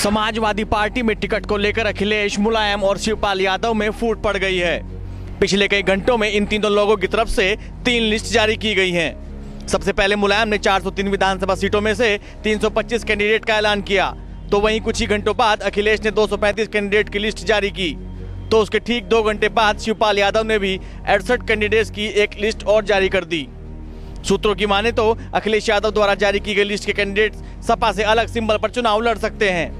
Samajwadi party में ticket को लेकर अखिलेश, मुलायम और शिवपाल यादव में फूट पड़ गई है। पिछले कई घंटों में इन तीनों लोगों की तरफ से 3 लिस्ट जारी की गई हैं। सबसे पहले मुलायम ने 403 विधानसभा सीटों में से 325 कैंडिडेट का ऐलान किया, तो वहीं कुछ ही घंटों बाद अखिलेश ने 235 कैंडिडेट की लिस्ट जारी की। तो उसके ठीक 2 घंटे बाद शिवपाल यादव ने भी 68 कैंडिडेट्स की एक लिस्ट और जारी कर दी। सूत्रों की माने तो अखिलेश यादव द्वारा जारी की गई लिस्ट के कैंडिडेट सपा से अलग सिंबल पर चुनाव लड़ सकते हैं,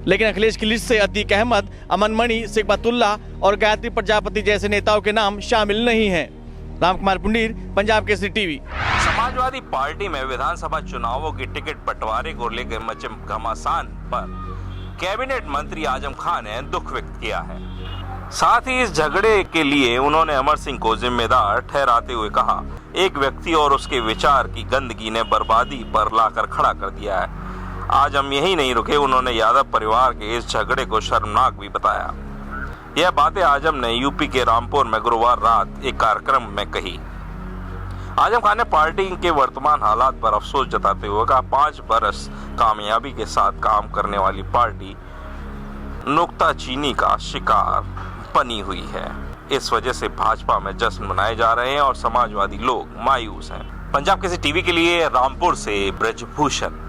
लेकिन अखिलेश की लिस्ट से अतीक अहमद, अमन मणि, सिकबतुल्ला और गायत्री प्रजापति जैसे नेताओं के नाम शामिल नहीं हैं। रामकुमार पुंडीर, पंजाब केसरी टीवी। समाजवादी पार्टी में विधानसभा चुनावों की टिकट बंटवारे को लेकर मचे घमासान पर कैबिनेट मंत्री आजम खान ने दुख व्यक्त किया है। साथ ही इस झगड़े के लिए उन्होंने अमर सिंह को जिम्मेदार ठहराते हुए कहा, एक व्यक्ति और उसके विचार की गंदगी ने बर्बादी पर लाकर खड़ा कर दिया है। आज हम यही नहीं रुके, उन्होंने यादव परिवार के इस झगड़े को शर्मनाक भी बताया। यह बातें आजम ने यूपी के रामपुर में गुरुवार रात एक कार्यक्रम में कही। आजम खान ने पार्टी के वर्तमान हालात पर अफसोस जताते हुए कहा, 5 बरस कामयाबी के साथ काम करने वाली पार्टी नुक्ताचीनी का शिकार बनी हुई है। इस वजह से भाजपा में जश्न मनाए जा रहे हैं और समाजवादी लोग मायूस हैं। पंजाब केसरी टीवी के लिए रामपुर से ब्रजभूषण।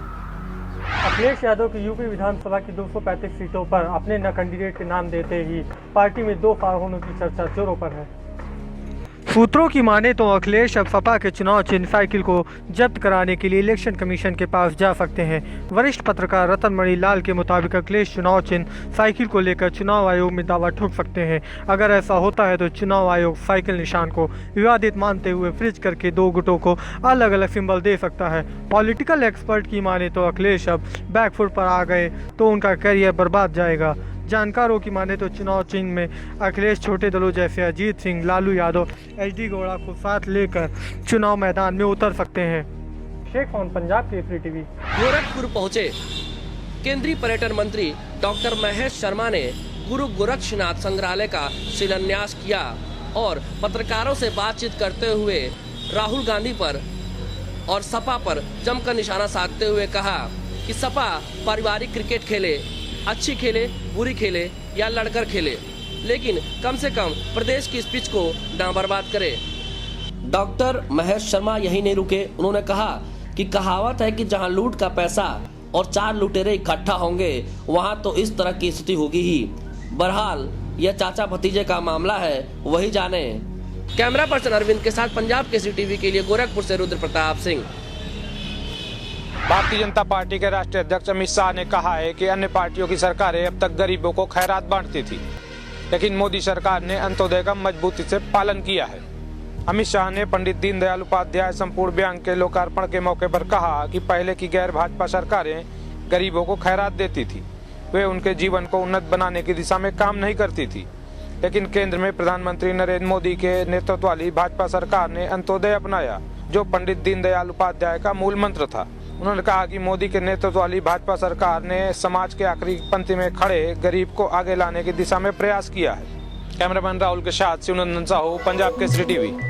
अखिलेश यादव की यूपी विधानसभा की 235 सीटों पर अपने न कैंडिडेट के नाम देते ही पार्टी में 2 फाड़ होने की चर्चा जोरों पर है। सूत्रों की माने तो अखिलेश अब सपा के चुनाव चिन्ह साइकिल को जब्त कराने के लिए इलेक्शन कमीशन के पास जा सकते हैं। वरिष्ठ पत्रकार रतन मणि लाल के मुताबिक अखिलेश चुनाव चिन्ह साइकिल को लेकर चुनाव आयोग में दावा ठोक सकते हैं। अगर ऐसा होता है तो चुनाव आयोग साइकिल निशान को विवादित मानते हुए फ्रिज करके 2 गुटों को अलग अलग सिंबल दे सकता है। पॉलिटिकल एक्सपर्ट की माने तो अखिलेश अब बैकफुट पर आ गए तो उनका करियर बर्बाद जाएगा। जानकारों की माने तो चुनाव चिन्ह में अखिलेश छोटे दलों जैसे अजीत सिंह, लालू यादव, एचडी गौड़ा को साथ लेकर चुनाव मैदान में उतर सकते हैं। Sheikh on Punjab Kesari TV. गोरखपुर पहुंचे केंद्रीय पर्यटन मंत्री डॉक्टर महेश शर्मा ने गुरु गोरक्षनाथ संग्रहालय का शिलान्यास किया और पत्रकारों से बातचीत करते हुए राहुल गांधी पर और सपा पर जमकर निशाना साधते हुए कहा कि सपा पारिवारिक क्रिकेट खेले, अच्छी खेले, बुरी खेले या लड़कर खेले, लेकिन कम से कम प्रदेश की इस पिच को ना बर्बाद करे। डॉक्टर महेश शर्मा यही नहीं रुके, उन्होंने कहा कि कहावत है कि जहां लूट का पैसा और 4 लुटेरे इकट्ठा होंगे वहां तो इस तरह की स्थिति होगी ही। बहरहाल यह चाचा भतीजे का मामला है, वही जाने। कैमरा पर्सन अरविंद के साथ पंजाब केसरी टीवी के लिए गोरखपुर से रुद्र प्रताप सिंह। भारतीय जनता पार्टी के राष्ट्रीय अध्यक्ष अमित शाह ने कहा है कि अन्य पार्टियों की सरकारें अब तक गरीबों को खैरात बांटती थी, लेकिन मोदी सरकार ने अंत्योदय का मजबूती से पालन किया है। अमित शाह ने पंडित दीनदयाल उपाध्याय संपूर्ण बैंक के लोकार्पण के मौके पर कहा कि पहले की गैर भाजपा सरकारें गरीबों को खैरात देती थी, वे उनके जीवन को उन्नत बनाने की दिशा में काम नहीं करती थी, लेकिन केंद्र में प्रधानमंत्री नरेंद्र मोदी के नेतृत्व वाली भाजपा सरकार ने अंत्योदय अपनाया, जो पंडित दीनदयाल उपाध्याय का मूल मंत्र था। उन्होंने कहा कि मोदी के नेतृत्व वाली भाजपा सरकार ने समाज के आखिरी पंक्ति में खड़े गरीब को आगे लाने की दिशा में प्रयास किया है। कैमरामैन राहुल के साथ शिवनंदन साहू, पंजाब केसरी टीवी।